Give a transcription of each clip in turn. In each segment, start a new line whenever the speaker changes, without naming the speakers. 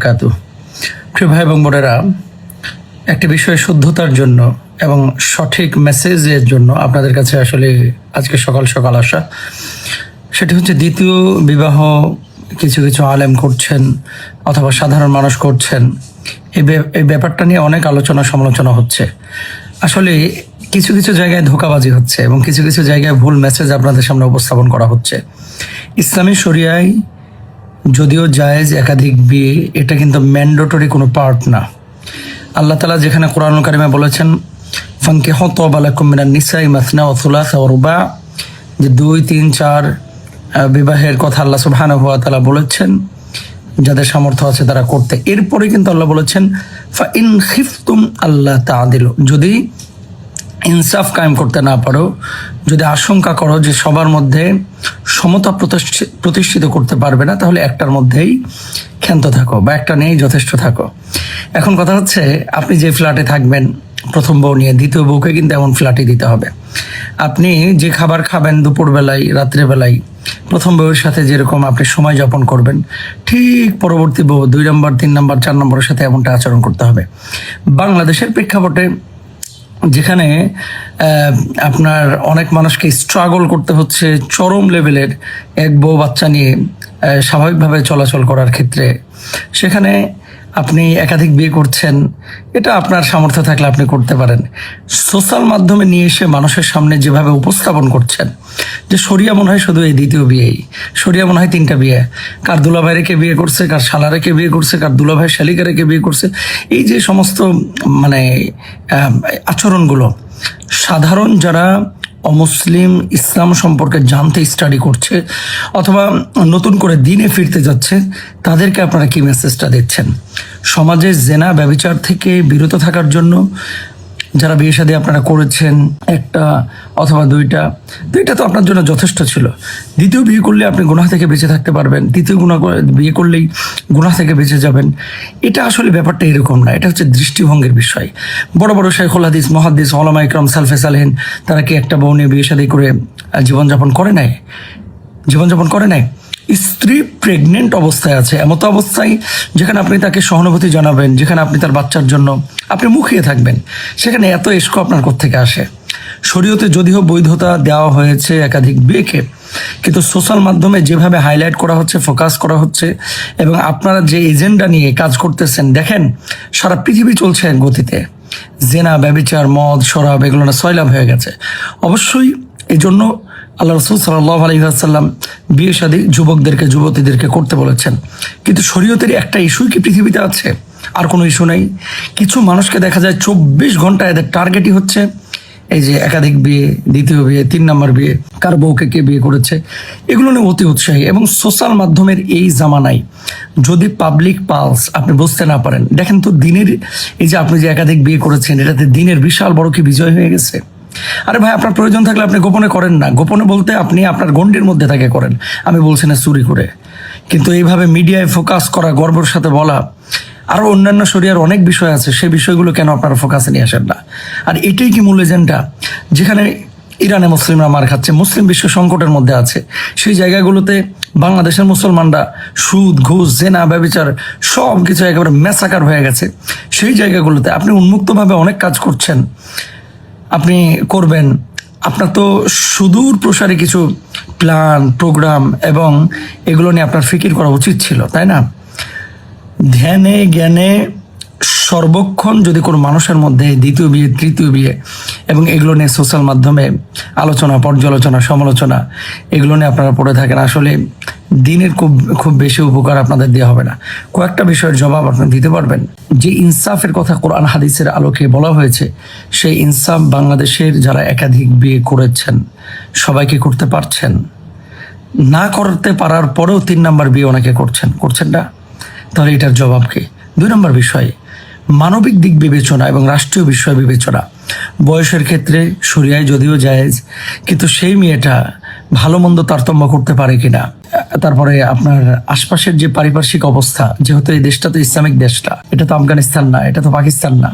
বারাকাতুহু। প্রিয় ভাই এবং বোনেরা, একটি বিষয়ে শুদ্ধতার জন্য এবং সঠিক মেসেজের জন্য আপনাদের কাছে আসলে আজকে সকাল সকাল আসা। সেটি হচ্ছে দ্বিতীয় বিবাহ কিছু কিছু আলেম করছেন অথবা সাধারণ মানুষ করছেন। এই ব্যাপারটা নিয়ে অনেক আলোচনা সমালোচনা হচ্ছে। আসলে কিছু কিছু জায়গায় ধোঁকাবাজি হচ্ছে এবং কিছু কিছু জায়গায় ভুল মেসেজ আপনাদের সামনে উপস্থাপন করা হচ্ছে। ইসলামী শরিয়ায় যদিও জায়েজ একাধিক বিয়ে, এটা কিন্তু ম্যান্ডেটরি কোনো পার্ট না। আল্লাহ তাআলা যেখানে কোরআনুল কারিমে বলেছেন ফানকিহু তাবা লাকুম মিনান নিসাই মাসনা ওয়া সুলাসা ওয়া রুবা, যে 2, 3, 4 বিবাহের কথা আল্লাহ সুবহানাহু ওয়া তাআলা বলেছেন, যাদের সামর্থ্য আছে তারা করতে। এরপরে কিন্তু আল্লাহ বলেছেন ফা ইন খিফতুম আল্লাহ তাআদিলু, যদি ইনসাফ কায়েম করতে না পারো, যদি আশঙ্কা করো যে সবার মধ্যে সমতা প্রতিষ্ঠিত করতে পারবে না, তাহলে একটার মধ্যেই ক্ষান্ত থাকো বা একটা নিয়েই যথেষ্ট থাকো। এখন কথা হচ্ছে, আপনি যে ফ্ল্যাটে থাকবেন প্রথম বউ নিয়ে, দ্বিতীয় বউকে কিন্তু এমন ফ্ল্যাটই দিতে হবে। আপনি যে খাবার খাবেন দুপুরবেলায়, রাত্রেবেলায়, প্রথম বউয়ের সাথে যেরকম আপনি সময় যাপন করবেন, ঠিক পরবর্তী বউ 2 নম্বর, 3 নম্বর, 4 নম্বরের সাথে এমনটা আচরণ করতে হবে। বাংলাদেশের প্রেক্ষাপটে যেখানে আপনার অনেক মানুষকে স্ট্রাগল করতে হচ্ছে চরম লেভেলের এক বউ বাচ্চা নিয়ে স্বাভাবিকভাবে চলাচল করার ক্ষেত্রে, সেখানে আপনি একাধিক বিয়ে করছেন, এটা আপনার সামর্থ্য থাকলে আপনি করতে পারেন। সোশ্যাল মাধ্যমে নিয়ে এসে মানুষের সামনে যেভাবে উপস্থাপন করছেন যে শরিয়া মনে হয় শুধু এই দ্বিতীয় বিয়েই, শরিয়া মনে হয় 3টা বিয়ে, কার দুলাভাইকে বিয়ে করছে, কার শালারেকে বিয়ে করছে, কার দুলাভাই শালিকারেকে বিয়ে করছে, এই যে সমস্ত মানে আচরণগুলো, সাধারণ যারা অমুসলিম ইসলাম সম্পর্কে জানতে স্টাডি করছে অথবা নতুন করে দিনে ফিরতে যাচ্ছে, তাদেরকে আপনারা কি মেসেজটা দিচ্ছেন? সমাজে জেনা ব্যভিচার থেকে বিরত থাকার জন্য যারা বিয়ে শাদী আপনারা করেছেন, 1টা অথবা 2টা তো আপনার জন্য যথেষ্ট ছিল। দ্বিতীয় বিয়ে করলে আপনি গুনাহ থেকে বেঁচে থাকতে পারবেন, তৃতীয় বিয়ে করলেই গুনাহ থেকে বেঁচে যাবেন। এটা আসলে ব্যাপারটা এরকম না, এটা হচ্ছে দৃষ্টিভঙ্গির বিষয়। বড় বড় শাইখুল হাদিস, মুহাদ্দিস, উলামা ইকরাম, সালফে সালেহিন, তারা কি একটা বউ নিয়ে বিয়ে শাদী করে জীবনযাপন করে নাই? স্ত্রী প্রেগনেন্ট অবস্থায় আছে, এমত অবস্থায় যেখানে আপনি তাকে সহানুভূতি জানাবেন, যেখানে আপনি তার বাচ্চার জন্য আপনি মুখিয়ে থাকবেন, সেখানে এত ইশক আপনার কোত্থেকে আসে? শরীয়তে যদিও বৈধতা দেওয়া হয়েছে একাধিক বিয়েকে, কিন্তু সোশ্যাল মাধ্যমে যেভাবে হাইলাইট করা হচ্ছে, ফোকাস করা হচ্ছে, এবং আপনারা যে এজেন্ডা নিয়ে কাজ করতেছেন, দেখেন সারা পৃথিবী চলছে এক গতিতে। জেনা, ব্যভিচার, মদ, শরাব, এগুলো না সয়লাভ হয়ে গেছে। অবশ্যই এই জন্য আল্লাহ রাসূল সাল্লাল্লাহু আলাইহি ওয়াসাল্লাম বিয়ে শাদী যুবকদেরকে, যুবতীদেরকে করতে বলেছেন। কিন্তু শরীয়তের একটা ইস্যুই কি পৃথিবীতে আছে? আর কোনো ইস্যু নেই। কিছু মানুষকে দেখা যায় 24 ঘন্টা এদের টার্গেটই হচ্ছে এই যে একাধিক বিয়ে, দ্বিতীয় বিয়ে, 3 নম্বর বিয়ে, কার বউকে কে বিয়ে করেছে, এগুলো নিয়ে অতি উৎসাহী। এবং সোশ্যাল মাধ্যমের এই জামানায় যদি পাবলিক পালস আপনি বুঝতে না পারেন, দেখেন তো দিনের এই যে আপনি যে একাধিক বিয়ে করেছেন, এটাতে দিনের বিশাল বড় কি বিজয় হয়ে গেছে? আরে ভাই, আপনার প্রয়োজন থাকলে আপনি গোপনে করেন না। গোপনে বলতে আপনি আপনার গণ্ডির মধ্যে থাকে করেন, আমি বলছি না চুরি করে। কিন্তু এইভাবে মিডিয়ায় ফোকাস করা, গর্বের সাথে বলা, আরও অন্যান্য শরিয়ার অনেক বিষয় আছে, সেই বিষয়গুলো কেন আপনারা ফোকাসে নিয়ে আসেন না? আর এটাই কি মূল এজেন্ডা? যেখানে ইরানে মুসলিমরা মার খাচ্ছে, মুসলিম বিশ্ব সংকটের মধ্যে আছে, সেই জায়গাগুলোতে বাংলাদেশের মুসলমানরা সুদ, ঘুষ, জেনা, ব্যভিচার সব কিছু একেবারে ম্যাসাকার হয়ে গেছে। সেই জায়গাগুলোতে আপনি উন্মুক্তভাবে অনেক কাজ করছেন, আপনি করবেন। আপনার তো সুদূর প্রসারী কিছু প্ল্যান, প্রোগ্রাম এবং এগুলো নিয়ে আপনার ফিকির করা উচিত ছিল, তাই না? ধ্যানে জ্ঞানে সর্বক্ষণ যদি কোনো মানুষের মধ্যে দ্বিতীয় বিয়ে, তৃতীয় বিয়ে এবং এগুলো নিয়ে সোশ্যাল মাধ্যমে আলোচনা, পর্যালোচনা, সমালোচনা, এগুলো নিয়ে আপনারা পড়ে থাকেন, আসলে দিনের খুব বেশি উপকার আপনাদের দেওয়া হবে না। কয়েকটা বিষয়ের জবাব আপনি দিতে পারবেন। যে ইনসাফের কথা কোরআন হাদিসের আলোকে বলা হয়েছে, সেই ইনসাফ বাংলাদেশের যারা একাধিক বিয়ে করেছেন সবাইকে করতে পারছেন? না করতে পারার পরেও 3 নম্বর বিয়ে অনেকে করছেন না। তাহলে এটার জবাব কি? 2 নম্বর বিষয়, মানবিক দিক বিবেচনা এবং রাষ্ট্রীয় বিষয় বিবেচনা। বয়সের ক্ষেত্রে শরিয়ায় যদিও জায়েজ, কিন্তু সেই মেয়েটা ভালো মন্দ তারতম্য করতে পারে কিনা। তারপরে আপনার আশপাশের যে পারিপার্শ্বিক অবস্থা, যেহেতু এই দেশটা তো ইসলামিক দেশটা, এটা তো আফগানিস্তান না, এটা তো পাকিস্তান না।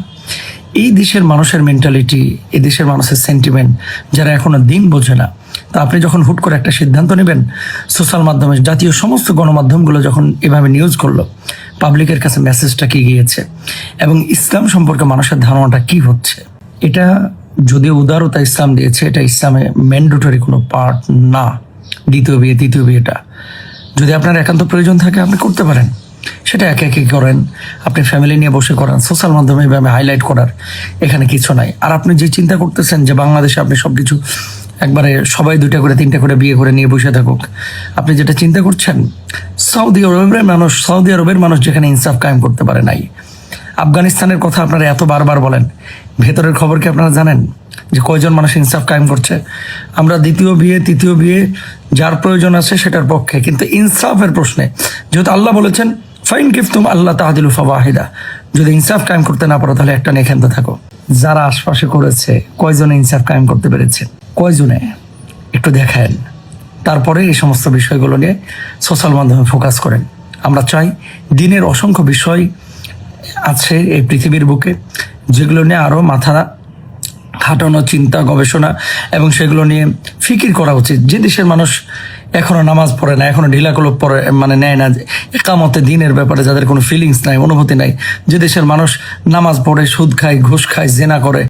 এই দেশের মানুষের মেন্টালিটি, এই দেশের মানুষের সেন্টিমেন্ট যারা এখনো দিন বোঝে না, তা আপনি যখন হুট করে একটা সিদ্ধান্ত নেবেন, সোশ্যাল মাধ্যমে জাতীয় সমস্ত গণমাধ্যমগুলো যখন এভাবে নিউজ করলো, পাবলিকের কাছে মেসেজটা কি গিয়েছে এবং ইসলাম সম্পর্কে মানুষের ধারণাটা কি হচ্ছে। এটা যদিও উদারতা ইসলাম দিয়েছে, এটা ইসলামে ম্যান্ডেটরি কোনো পার্ট না। দ্বিতীয় বিয়ে তৃতীয় বিয়েটা যদি আপনার একান্ত প্রয়োজন থাকে আপনি করতে পারেন, সেটা একে একে করেন, আপনি ফ্যামিলি নিয়ে বসে করেন। সোশ্যাল মাধ্যমে এভাবে হাইলাইট করার এখানে কিছু নাই। আর আপনি যে চিন্তা করতেছেন যে বাংলাদেশে আপনি সবকিছু একবারে সবাই 2টা করে 3টা করে বিয়ে করে নিয়ে বসে থাকুক, আপনি যেটা চিন্তা করছেন সৌদি আরবের মানুষ যেখানে ইনসাফ কায়েম করতে পারে নাই। আফগানিস্তানের কথা আপনারা এত বারবার বলেন, ভেতরের খবর কি আপনারা জানেন যে কয়জন মানুষ ইনসাফ কায়েম করছে? আমরা দ্বিতীয় বিয়ে তৃতীয় বিয়ে যার প্রয়োজন আছে সেটার পক্ষে, কিন্তু ইনসাফের প্রশ্নে যেহেতু আল্লাহ বলেছেন ফাইন কিফতুম আল্লাহ তাহদিলু ফাওয়াহিদা, যদি ইনসাফ কায়েম করতে না পারো তাহলে একটা নিয়ে খেলতে থাকো। যারা আশপাশে করেছে কয়জনে ইনসাফ কায়েম করতে পেরেছে? কয়জনে? একটু দেখেন। তারপরে এই সমস্ত বিষয়গুলো নিয়ে সোশ্যাল মাধ্যমে ফোকাস করেন। আমরা চাই দিনের অসংখ্য বিষয় আছে এই পৃথিবীর বুকে যেগুলো নিয়ে আরও মাথা খাটানো, চিন্তা গবেষণা এবং সেগুলো নিয়ে ফিকির করা উচিত। যে দেশের মানুষ এখনো নামাজ পড়ে না, এখনো ঢিলাকলপ পড়ে নেয় না একামতে দিনের ব্যাপারে, যাদের কোনো ফিলিংস নাই, অনুভূতি নাই, যে দেশের মানুষ নামাজ পড়ে সুদ খায়, ঘুষ খায়, জেনা করে,